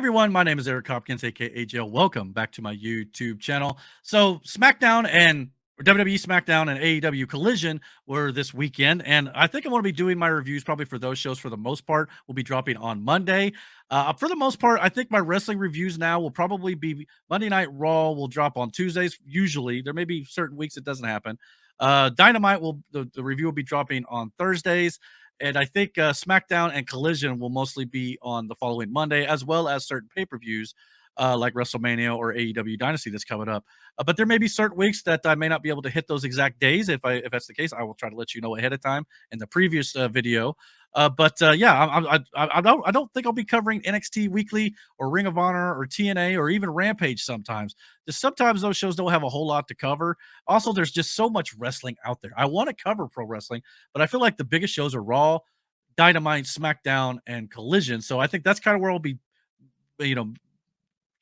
everyone, my name is Eric Hopkins, aka JEL. Welcome back to my YouTube channel. So SmackDown and WWE Smackdown and AEW Collision were this weekend, and I think I'm going to be doing my reviews probably for those shows for the most part. Will be dropping on Monday. For the most part, I think my wrestling reviews now will probably be Monday Night Raw will drop on Tuesdays. Usually, there may be certain weeks it doesn't happen. Dynamite will the review will be dropping on Thursdays. And I think SmackDown and Collision will mostly be on the following Monday, as well as certain pay-per-views like WrestleMania or AEW Dynasty that's coming up. But there may be certain weeks that I may not be able to hit those exact days. If that's the case, I will try to let you know ahead of time in the previous video. Yeah, I don't think I'll be covering NXT Weekly or Ring of Honor or TNA or even Rampage sometimes. Just sometimes those shows don't have a whole lot to cover. Also, there's just so much wrestling out there. I want to cover pro wrestling, but I feel like the biggest shows are Raw, Dynamite, SmackDown, and Collision. So I think that's kind of where I'll be, you know,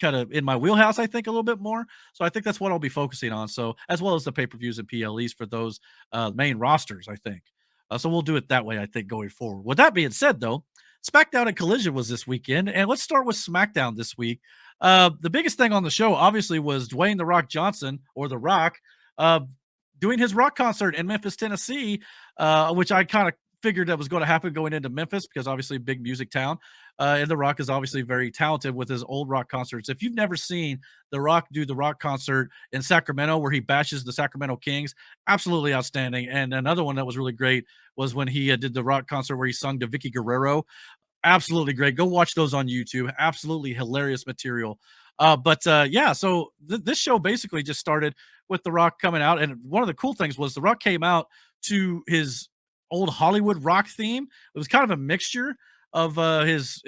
kind of in my wheelhouse, I think, a little bit more. So I think that's what I'll be focusing on. So as well as the pay-per-views and PLEs for those main rosters, I think. So we'll do it that way, I think, going forward. With that being said, though, SmackDown and Collision was this weekend, and let's start with SmackDown this week. The biggest thing on the show, obviously, was Dwayne The Rock Johnson, or The Rock, uh, doing his rock concert in Memphis, Tennessee, which I kind of figured that was going to happen going into Memphis because obviously big music town. And The Rock is obviously very talented with his old rock concerts. If you've never seen The Rock do the rock concert in Sacramento where he bashes the Sacramento Kings, absolutely outstanding. And another one that was really great was when he did the rock concert where he sung to Vicky Guerrero. Absolutely great. Go watch those on YouTube. Absolutely hilarious material. Yeah, so this show basically just started with The Rock coming out. And one of the cool things was The Rock came out to his old Hollywood rock theme. It was kind of a mixture of his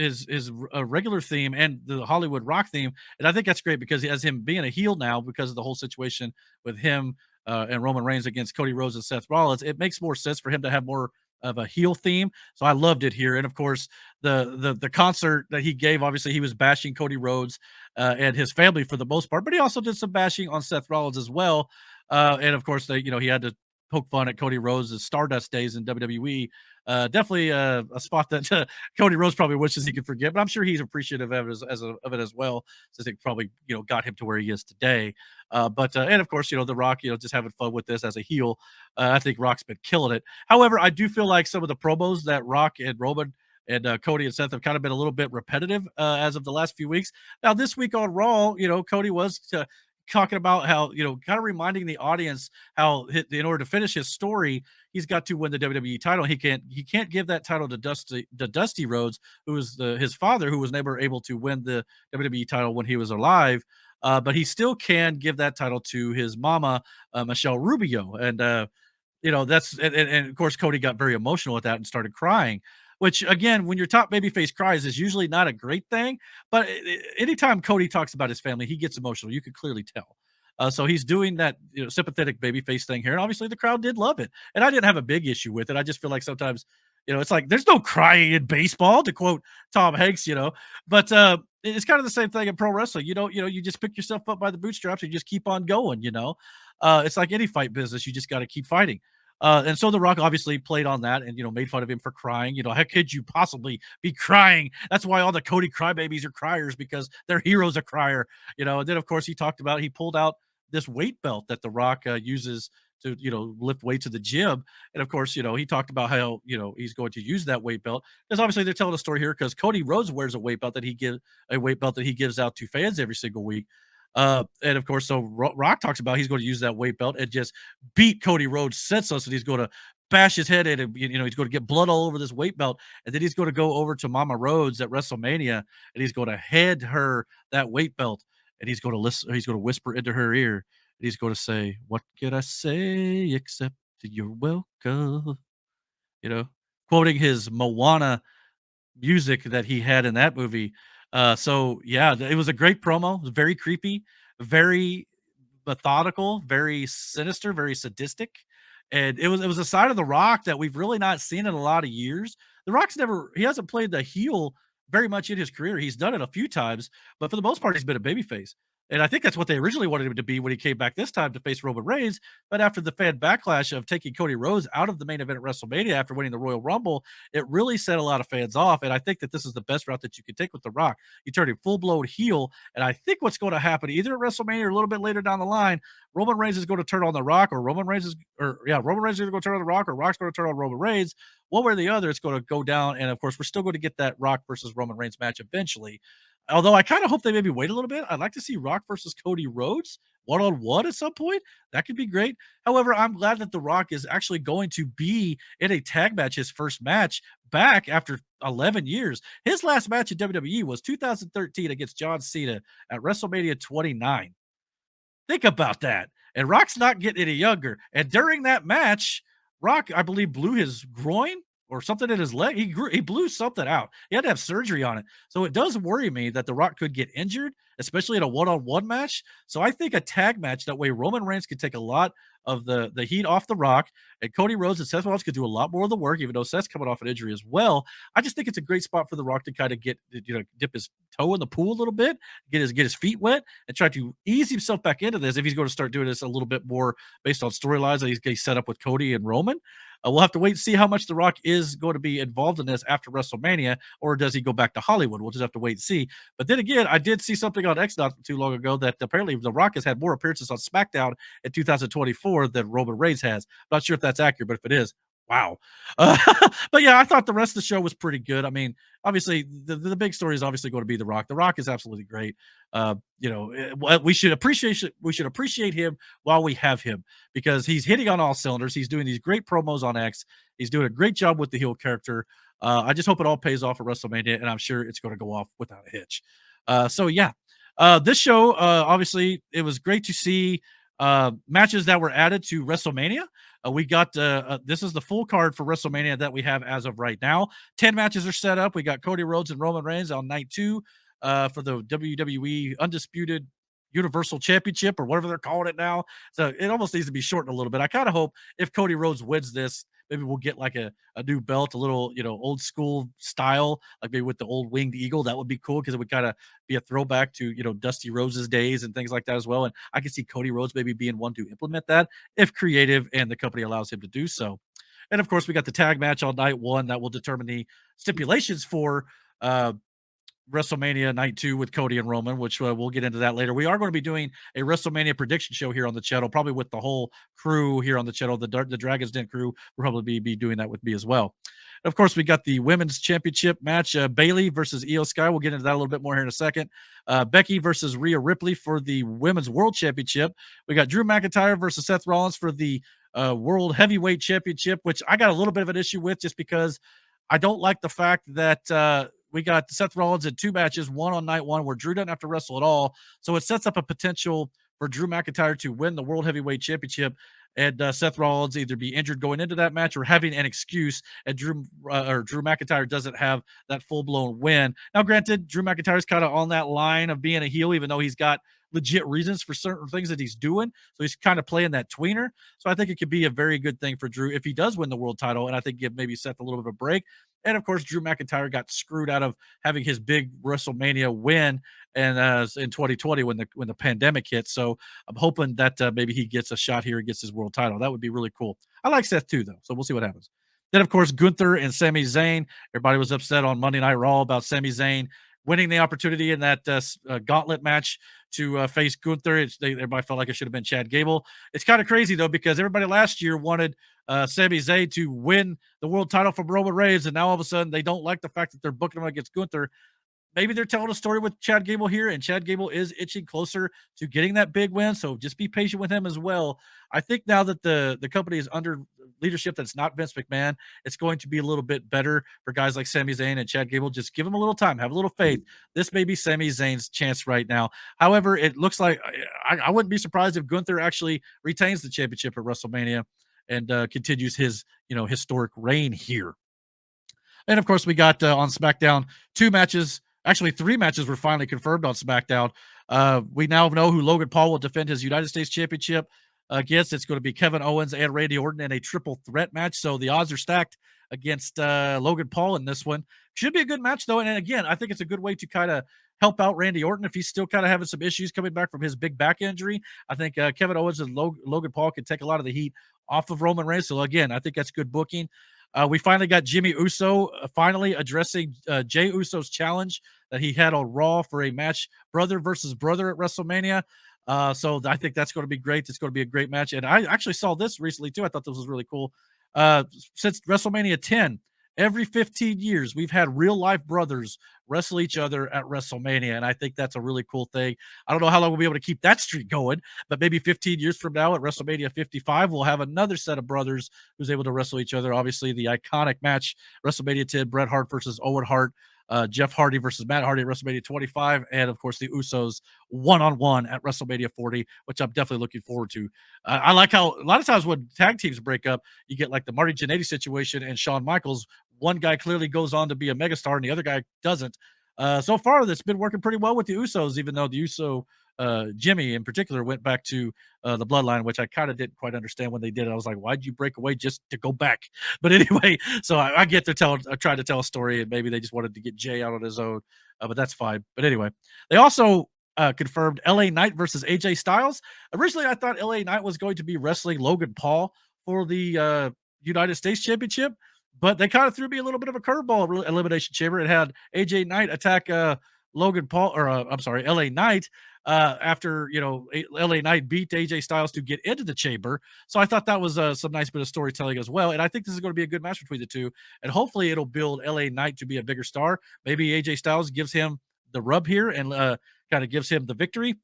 regular theme and the Hollywood rock theme, and I think that's great because he has him being a heel now because of the whole situation with him and Roman Reigns against Cody Rhodes and Seth Rollins. It makes more sense for him to have more of a heel theme, so I loved it here. And of course, the concert that he gave, obviously he was bashing Cody Rhodes and his family for the most part, but he also did some bashing on Seth Rollins as well. And of course, he had to poke fun at Cody Rhodes' Stardust days in WWE. Definitely a spot that Cody Rhodes probably wishes he could forget, but I'm sure he's appreciative of it as well, since it probably got him to where he is today. And of course, The Rock, just having fun with this as a heel. I think Rock's been killing it. However, I do feel like some of the promos that Rock and Roman and Cody and Seth have kind of been a little bit repetitive as of the last few weeks. Now, this week on Raw, Cody was talking about how, kind of reminding the audience how in order to finish his story, he's got to win the WWE title. He can't give that title to Dusty Rhodes, who was his father, who was never able to win the WWE title when he was alive. But he still can give that title to his mama, Michelle Rubio. And that's and of course Cody got very emotional with that and started crying. Which again, when your top babyface cries, is usually not a great thing. But anytime Cody talks about his family, he gets emotional. You could clearly tell. So he's doing that sympathetic babyface thing here, and obviously the crowd did love it. And I didn't have a big issue with it. I just feel like sometimes, it's like there's no crying in baseball, to quote Tom Hanks. But it's kind of the same thing in pro wrestling. You just pick yourself up by the bootstraps and you just keep on going. It's like any fight business. You just got to keep fighting. And so The Rock obviously played on that and, made fun of him for crying. How could you possibly be crying? That's why all the Cody crybabies are criers, because their hero's a crier, And then, of course, he pulled out this weight belt that The Rock uses to, lift weights at the gym. And, of course, he talked about how, he's going to use that weight belt. Because obviously they're telling a story here because Cody Rhodes wears a weight belt that he gives out to fans every single week. And of course, so Rock talks about he's going to use that weight belt and just beat Cody Rhodes senseless, and he's going to bash his head in, and he's going to get blood all over this weight belt, and then he's going to go over to Mama Rhodes at WrestleMania, and he's going to hand her that weight belt, and he's going to listen. He's going to whisper into her ear, and he's going to say, "What can I say except you're welcome?" Quoting his Moana music that he had in that movie. So yeah, it was a great promo. It was very creepy, very methodical, very sinister, very sadistic. And it was a side of The Rock that we've really not seen in a lot of years. The Rock's he hasn't played the heel very much in his career. He's done it a few times, but for the most part, he's been a babyface. And I think that's what they originally wanted him to be when he came back this time to face Roman Reigns. But after the fan backlash of taking Cody Rhodes out of the main event at WrestleMania after winning the Royal Rumble, it really set a lot of fans off. And I think that this is the best route that you could take with The Rock. You turn him full blown heel. And I think what's going to happen either at WrestleMania or a little bit later down the line, Roman Reigns is going to turn on The Rock, or Roman Reigns is going to go turn on The Rock, or Rock's going to turn on Roman Reigns. One way or the other, it's going to go down. And of course, we're still going to get that Rock versus Roman Reigns match eventually. Although I kind of hope they maybe wait a little bit. I'd like to see Rock versus Cody Rhodes one-on-one at some point. That could be great. However, I'm glad that The Rock is actually going to be in a tag match, his first match back after 11 years. His last match in WWE was 2013 against John Cena at WrestleMania 29. Think about that. And Rock's not getting any younger. And during that match, Rock, I believe, blew his groin or something in his leg. He blew something out. He had to have surgery on it. So it does worry me that The Rock could get injured, especially in a one-on-one match. So I think a tag match, that way Roman Reigns could take a lot of the heat off The Rock, and Cody Rhodes and Seth Rollins could do a lot more of the work, even though Seth's coming off an injury as well. I just think it's a great spot for The Rock to kind of dip his toe in the pool a little bit, get his feet wet, and try to ease himself back into this if he's going to start doing this a little bit more based on storylines that he's getting set up with Cody and Roman. We'll have to wait and see how much The Rock is going to be involved in this after WrestleMania, or does he go back to Hollywood? We'll just have to wait and see. But then again, I did see something on X not too long ago that apparently The Rock has had more appearances on SmackDown in 2024 than Roman Reigns has. Not sure if that's accurate, but if it is, wow. Uh, but yeah, I thought the rest of the show was pretty good. I mean, obviously, the big story is obviously going to be The Rock. The Rock is absolutely great. We should appreciate him while we have him, because he's hitting on all cylinders. He's doing these great promos on X. He's doing a great job with the heel character. I just hope it all pays off at WrestleMania, and I'm sure it's going to go off without a hitch. So yeah, this show, obviously, it was great to see matches that were added to WrestleMania. We got this is the full card for WrestleMania that we have as of right now. 10 matches are set up. We got Cody Rhodes and Roman Reigns on night 2 for the WWE Undisputed Universal Championship, or whatever they're calling it now. So it almost needs to be shortened a little bit. I kind of hope if Cody Rhodes wins this, maybe we'll get like a new belt, a little, old school style, like maybe with the old winged eagle. That would be cool, because it would kind of be a throwback to, Dusty Rhodes' days and things like that as well. And I can see Cody Rhodes maybe being one to implement that if creative and the company allows him to do so. And of course, we got the tag match on night 1 that will determine the stipulations for WrestleMania night 2 with Cody and Roman, which we'll get into that later. We are going to be doing a WrestleMania prediction show here on the channel, probably with the whole crew here on the channel. The Dragon's Den crew will probably be doing that with me as well. And of course, we got the women's championship match, Bayley versus Io Sky. We'll get into that a little bit more here in a second. Becky versus Rhea Ripley for the women's world championship. We got Drew McIntyre versus Seth Rollins for the world heavyweight championship, which I got a little bit of an issue with, just because I don't like the fact that we got Seth Rollins in 2 matches, one on night 1 where Drew doesn't have to wrestle at all. So it sets up a potential for Drew McIntyre to win the World Heavyweight Championship, and Seth Rollins either be injured going into that match or having an excuse, and Drew McIntyre doesn't have that full-blown win. Now, granted, Drew McIntyre's kind of on that line of being a heel, even though he's got legit reasons for certain things that he's doing. So he's kind of playing that tweener. So I think it could be a very good thing for Drew if he does win the world title, and I think give maybe Seth a little bit of a break. And of course, Drew McIntyre got screwed out of having his big WrestleMania win and in 2020 when the pandemic hit. So I'm hoping that maybe he gets a shot here and gets his world title. That would be really cool. I like Seth too, though. So we'll see what happens. Then, of course, Gunther and Sami Zayn. Everybody was upset on Monday Night Raw about Sami Zayn winning the opportunity in that gauntlet match to face Gunther. Everybody felt like it should have been Chad Gable. It's kind of crazy, though, because everybody last year wanted Sami Zayn to win the world title from Roman Reigns, and now all of a sudden they don't like the fact that they're booking him against Gunther. Maybe they're telling a story with Chad Gable here, and Chad Gable is itching closer to getting that big win, so just be patient with him as well. I think now that the company is under leadership that's not Vince McMahon, it's going to be a little bit better for guys like Sami Zayn and Chad Gable. Just give him a little time, have a little faith. This may be Sami Zayn's chance right now. However, it looks like I wouldn't be surprised if Gunther actually retains the championship at WrestleMania and continues his historic reign here. And of course, we got on SmackDown 2 matches. Actually, 3 matches were finally confirmed on SmackDown. We now know who Logan Paul will defend his United States Championship against. It's going to be Kevin Owens and Randy Orton in a triple threat match. So the odds are stacked against Logan Paul in this one. Should be a good match, though. And again, I think it's a good way to kind of help out Randy Orton if he's still kind of having some issues coming back from his big back injury. I think Kevin Owens and Logan Paul could take a lot of the heat off of Roman Reigns. So again, I think that's good booking. We finally got Jimmy Uso finally addressing Jay Uso's challenge that he had on Raw for a match, brother versus brother at WrestleMania. So I think that's going to be great. It's going to be a great match. And I actually saw this recently too. I thought this was really cool. Since WrestleMania 10, every 15 years, we've had real life brothers wrestle each other at WrestleMania. And I think that's a really cool thing. I don't know how long we'll be able to keep that streak going, but maybe 15 years from now at WrestleMania 55, we'll have another set of brothers who's able to wrestle each other. Obviously, the iconic match, WrestleMania 10, Bret Hart versus Owen Hart. Jeff Hardy versus Matt Hardy at WrestleMania 25, and of course the Usos one-on-one at WrestleMania 40, which I'm definitely looking forward to. I like how a lot of times when tag teams break up, you get like the Marty Jannetty situation and Shawn Michaels. One guy clearly goes on to be a megastar, and the other guy doesn't. So far, that's been working pretty well with the Usos, even though the Uso Jimmy in particular went back to the bloodline, which I kind of didn't quite understand when they did it. I was like, why'd you break away just to go back? But anyway, so I get to try to tell a story, and maybe they just wanted to get Jay out on his own, but that's fine. But anyway, they also confirmed LA Knight versus AJ Styles. Originally, I thought LA Knight was going to be wrestling Logan Paul for the United States Championship, but they kind of threw me a little bit of a curveball elimination chamber. It had AJ Knight attack Logan Paul, or I'm sorry, LA Knight after LA Knight beat AJ Styles to get into the chamber. So I thought that was some nice bit of storytelling as well. And I think this is going to be a good match between the two. And hopefully it'll build LA Knight to be a bigger star. Maybe AJ Styles gives him the rub here and kind of gives him the victory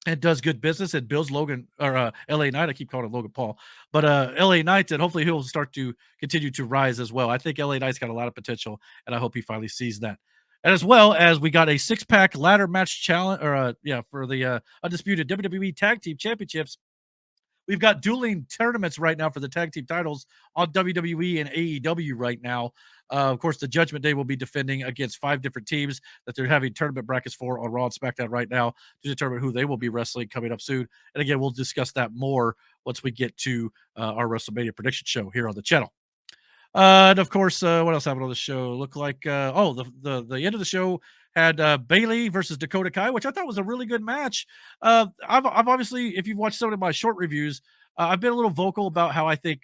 and does good business and builds Logan or LA Knight. I keep calling him Logan Paul, but LA Knight, and hopefully he'll start to continue to rise as well. I think LA Knight's got a lot of potential, and I hope he finally sees that. And as well as we got a 6-pack ladder match challenge, or for the undisputed WWE Tag Team Championships. We've got dueling tournaments right now for the tag team titles on WWE and AEW right now. Of course, the Judgment Day will be defending against 5 different teams that they're having tournament brackets for on Raw and SmackDown right now to determine who they will be wrestling coming up soon. And again, we'll discuss that more once we get to our WrestleMania prediction show here on the channel. And of course, what else happened on the show? Looked like the end of the show had Bailey versus Dakota Kai, which I thought was a really good match. I've obviously, if you've watched some of my short reviews, I've been a little vocal about how I think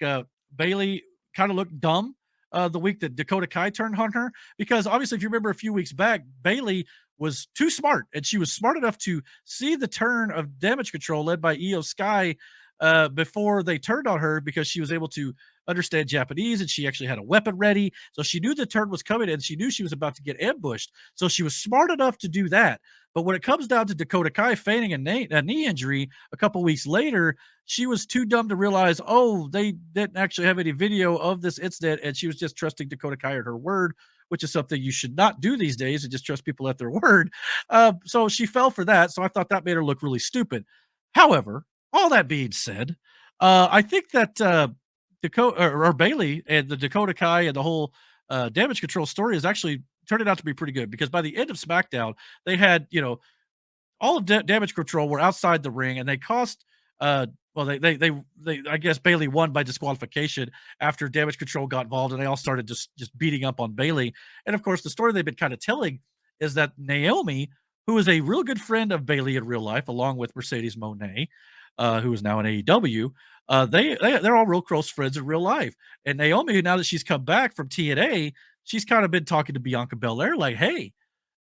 Bailey kind of looked dumb the week that Dakota Kai turned on her, because obviously, if you remember a few weeks back, Bailey was too smart, and she was smart enough to see the turn of Damage Control led by Io Sky before they turned on her, because she was able to understand Japanese and she actually had a weapon ready. So she knew the turn was coming and she knew she was about to get ambushed. So she was smart enough to do that. But when it comes down to Dakota Kai feigning a knee injury a couple weeks later, she was too dumb to realize, oh, they didn't actually have any video of this incident. And she was just trusting Dakota Kai at her word, which is something you should not do these days, and just trust people at their word. So she fell for that. So I thought that made her look really stupid. However, all that being said, I think that Dakota or Bailey and the Dakota Kai and the whole Damage Control story is actually turning out to be pretty good, because by the end of SmackDown, they had all of Damage Control were outside the ring, and they cost well they I guess Bailey won by disqualification after Damage Control got involved, and they all started just beating up on Bailey. And of course, the story they've been kind of telling is that Naomi, who is a real good friend of Bailey in real life, along with Mercedes Moné, who is now in AEW, they're all real close friends in real life. And Naomi, now that she's come back from TNA, she's kind of been talking to Bianca Belair, like, "Hey,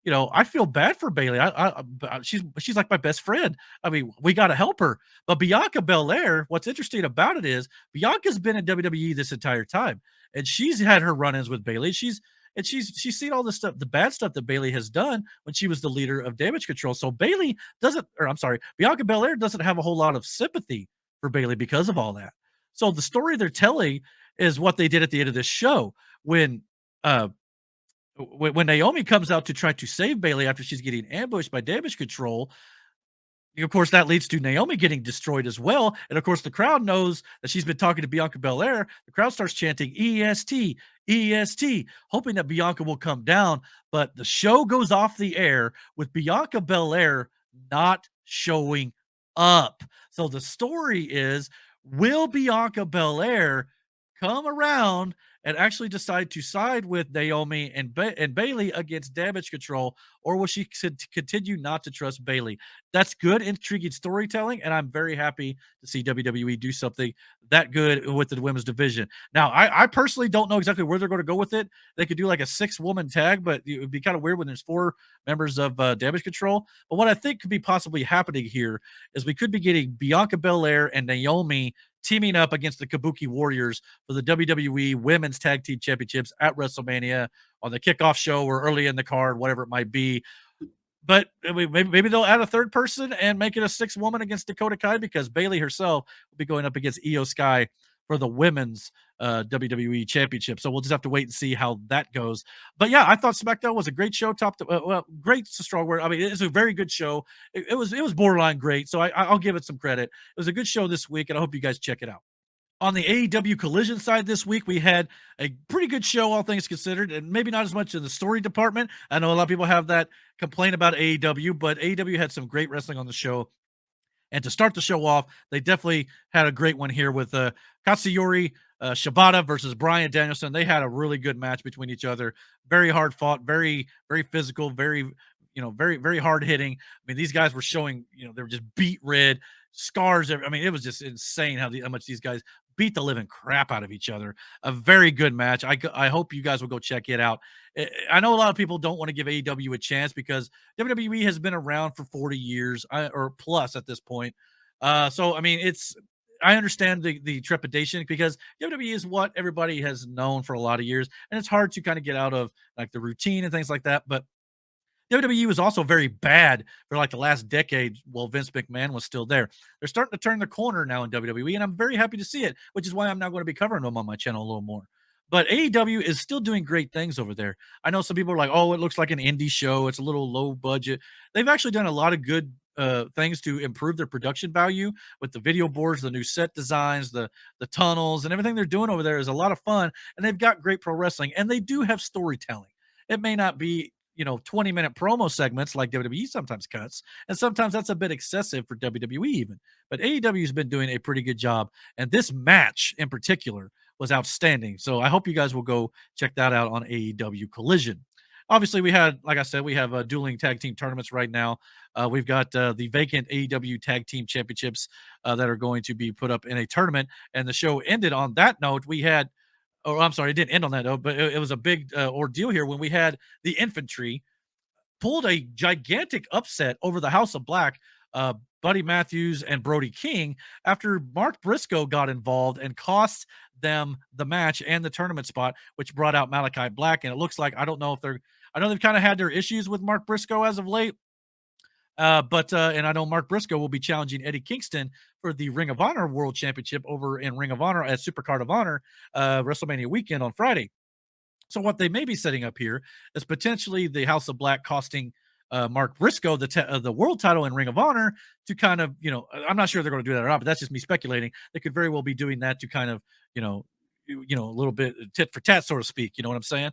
I feel bad for Bailey. She's like my best friend. I mean, we got to help her." But Bianca Belair, what's interesting about it is Bianca's been in WWE this entire time, and she's had her run-ins with Bailey. She's seen all the stuff, the bad stuff that Bailey has done when she was the leader of Damage Control. So Bailey doesn't, or I'm sorry, Bianca Belair doesn't have a whole lot of sympathy for Bailey because of all that. So the story they're telling is what they did at the end of this show when when Naomi comes out to try to save Bailey after she's getting ambushed by Damage Control. Of course, that leads to Naomi getting destroyed as well. And of course, the crowd knows that she's been talking to Bianca Belair. The crowd starts chanting EST, EST, hoping that Bianca will come down. But the show goes off the air with Bianca Belair not showing up. So the story is, will Bianca Belair come around and actually decide to side with Naomi and Bailey against Damage Control, or will she continue not to trust Bailey? That's good, intriguing storytelling, and I'm very happy to see WWE do something that good with the women's division. Now, I personally don't know exactly where they're going to go with it. They could do like a 6-woman tag, but it would be kind of weird when there's 4 members of Damage Control. But what I think could be possibly happening here is we could be getting Bianca Belair and Naomi teaming up against the Kabuki Warriors for the WWE Women's Tag Team Championships at WrestleMania on the kickoff show or early in the card, whatever it might be. But maybe they'll add a third person and make it a 6-woman against Dakota Kai, because Bailey herself will be going up against Io Sky for the women's WWE Championship. So we'll just have to wait and see how that goes. But yeah, I thought SmackDown was a great show. Top to well, great's a strong word. I mean, it's a very good show. It was borderline great. So I'll give it some credit. It was a good show this week, and I hope you guys check it out. On the AEW Collision side this week, we had a pretty good show, all things considered, and maybe not as much in the story department. I know a lot of people have that complaint about AEW, but AEW had some great wrestling on the show. And to start the show off, they definitely had a great one here with Katsuyori Shibata versus Bryan Danielson. They had a really good match between each other. Very hard fought, very, very physical, very, very, very hard hitting. I mean, these guys were showing, they were just beat red, scars. I mean, it was just insane how much these guys beat the living crap out of each other. A very good match. I hope you guys will go check it out. I know a lot of people don't want to give AEW a chance because WWE has been around for 40 years or plus at this point. So I mean, I understand the trepidation because WWE is what everybody has known for a lot of years, and it's hard to kind of get out of like the routine and things like that. But WWE was also very bad for like the last decade while Vince McMahon was still there. They're starting to turn the corner now in WWE, and I'm very happy to see it, which is why I'm now going to be covering them on my channel a little more. But AEW is still doing great things over there. I know some people are like, oh, it looks like an indie show. It's a little low budget. They've actually done a lot of good things to improve their production value with the video boards, the new set designs, the tunnels, and everything they're doing over there is a lot of fun. And they've got great pro wrestling, and they do have storytelling. It may not be 20-minute promo segments like WWE sometimes cuts. And sometimes that's a bit excessive for WWE even. But AEW has been doing a pretty good job. And this match in particular was outstanding. So I hope you guys will go check that out on AEW Collision. Obviously, like I said, we have dueling tag team tournaments right now. We've got the vacant AEW tag team championships that are going to be put up in a tournament. And the show ended on that note. We had Oh, I'm sorry, it didn't end on that note, but it was a big ordeal here when we had the infantry pulled a gigantic upset over the House of Black, uh, Buddy Matthews and Brody King, after Mark Briscoe got involved and cost them the match and the tournament spot, which brought out Malachi Black. And it looks like I know they've kind of had their issues with Mark Briscoe as of late. And I know Mark Briscoe will be challenging Eddie Kingston for the Ring of Honor World Championship over in Ring of Honor at Supercard of Honor WrestleMania weekend on Friday. So what they may be setting up here is potentially the House of Black costing Mark Briscoe the world title in Ring of Honor to kind of, I'm not sure they're going to do that or not, but that's just me speculating. They could very well be doing that to kind of, a little bit tit for tat, so to speak. You know what I'm saying?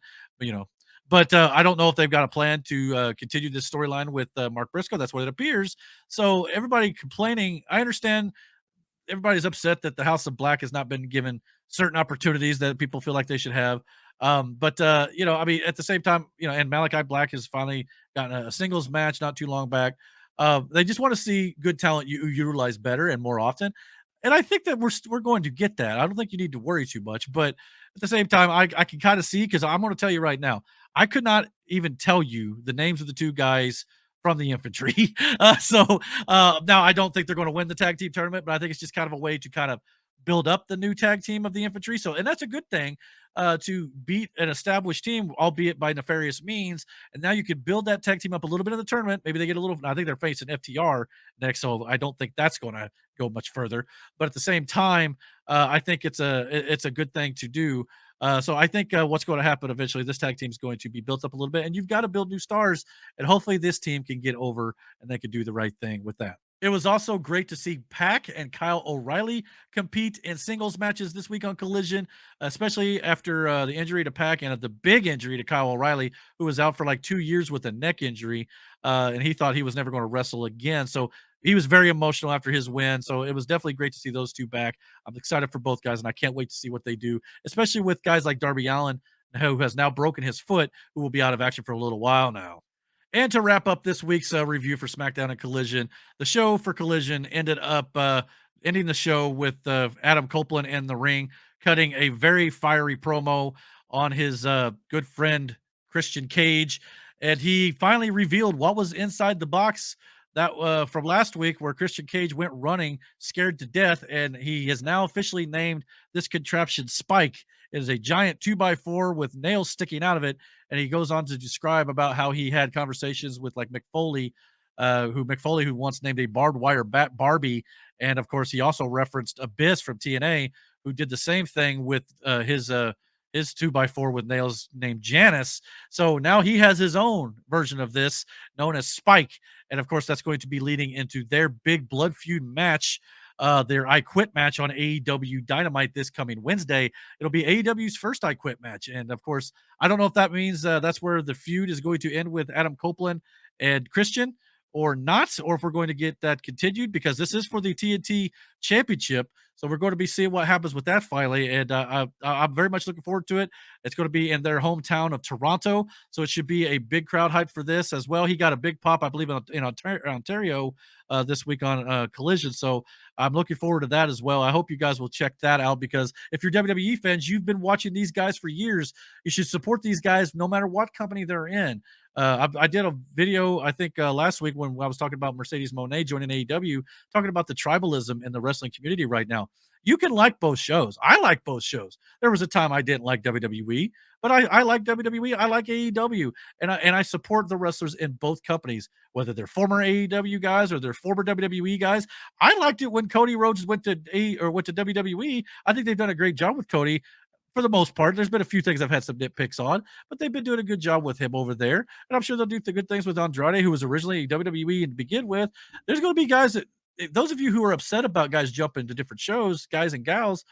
But I don't know if they've got a plan to continue this storyline with Mark Briscoe. That's what it appears. So everybody complaining, I understand everybody's upset that the House of Black has not been given certain opportunities that people feel like they should have. But I mean, at the same time, and Malachi Black has finally gotten a singles match not too long back. They just want to see good talent utilized better and more often. And I think that we're going to get that. I don't think you need to worry too much. But at the same time, I can kind of see, because I'm going to tell you right now, I could not even tell you the names of the two guys from the infantry. Now I don't think they're going to win the tag team tournament, but I think it's just kind of a way to kind of build up the new tag team of the infantry. So, and that's a good thing to beat an established team, albeit by nefarious means. And now you can build that tag team up a little bit in the tournament. Maybe they get a little, I think they're facing FTR next. So I don't think that's going to go much further, but at the same time, I think it's a good thing to do. So I think what's going to happen eventually, this tag team is going to be built up a little bit, and you've got to build new stars, and hopefully this team can get over and they can do the right thing with that. It was also great to see Pac and Kyle O'Reilly compete in singles matches this week on Collision, especially after the injury to Pac and the big injury to Kyle O'Reilly, who was out for like 2 years with a neck injury, and he thought he was never going to wrestle again. So he was very emotional after his win. So it was definitely great to see those two back. I'm excited for both guys, and I can't wait to see what they do, especially with guys like Darby Allin, who has now broken his foot, who will be out of action for a little while now. And to wrap up this week's review for SmackDown and Collision, the show for Collision ended up ending the show with Adam Copeland in the ring, cutting a very fiery promo on his good friend Christian Cage, and he finally revealed what was inside the box that from last week, where Christian Cage went running, scared to death, and he has now officially named this contraption Spike. It is a giant 2x4 with nails sticking out of it, and he goes on to describe about how he had conversations with like who once named a barbed wire bat Barbie, and of course he also referenced Abyss from TNA, who did the same thing with his 2x4 with nails named Janice. So now he has his own version of this known as Spike. And of course, that's going to be leading into their big blood feud match, their I Quit match on AEW Dynamite this coming Wednesday. It'll be AEW's first I Quit match. And of course, I don't know if that means that's where the feud is going to end with Adam Copeland and Christian or not, or if we're going to get that continued, because this is for the TNT Championship. So we're going to be seeing what happens with that finally, and I'm very much looking forward to it. It's going to be in their hometown of Toronto, so it should be a big crowd hype for this as well. He got a big pop, I believe, in Ontario this week on Collision, so I'm looking forward to that as well. I hope you guys will check that out, because if you're WWE fans, you've been watching these guys for years. You should support these guys no matter what company they're in. I did a video, I think, last week when I was talking about Mercedes Moné joining AEW, talking about the tribalism in the wrestling community right now. You can like both shows. I like both shows. There was a time I didn't like WWE, but I like WWE. I like AEW, and I support the wrestlers in both companies, whether they're former AEW guys or they're former WWE guys. I liked it when Cody Rhodes went to WWE. I think they've done a great job with Cody for the most part. There's been a few things I've had some nitpicks on, but they've been doing a good job with him over there. And I'm sure they'll do the good things with Andrade, who was originally WWE to begin with. There's going to be guys that, those of you who are upset about guys jumping to different shows, guys and gals,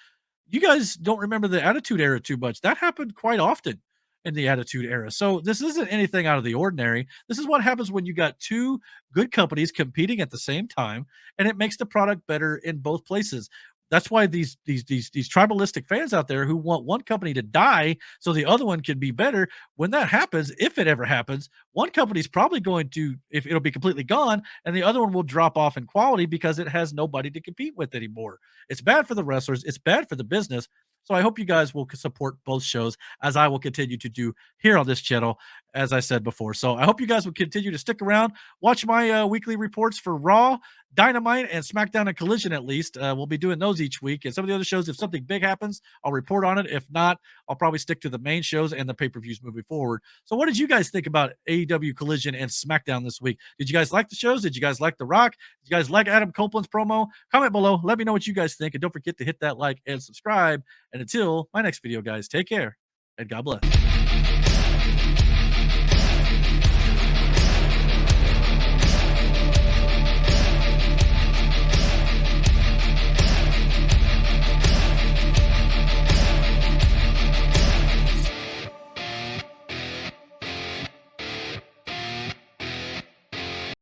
you guys don't remember the Attitude Era too much. That happened quite often in the Attitude Era. So this isn't anything out of the ordinary. This is what happens when you got two good companies competing at the same time, and it makes the product better in both places. That's why these tribalistic fans out there who want one company to die so the other one can be better. When that happens, if it ever happens, one company's probably going to, if it'll be completely gone, and the other one will drop off in quality because it has nobody to compete with anymore. It's bad for the wrestlers. It's bad for the business. So I hope you guys will support both shows, as I will continue to do here on this channel, as I said before. So I hope you guys will continue to stick around, watch my weekly reports for Raw, Dynamite, and SmackDown and Collision. At least we'll be doing those each week. And some of the other shows, if something big happens, I'll report on it. If not, I'll probably stick to the main shows and the pay-per-views moving forward. So what did you guys think about AEW Collision and SmackDown this week? Did you guys like the shows? Did you guys like The Rock? Did you guys like Adam Copeland's promo? Comment below. Let me know what you guys think. And don't forget to hit that like and subscribe. And until my next video, guys, take care and God bless.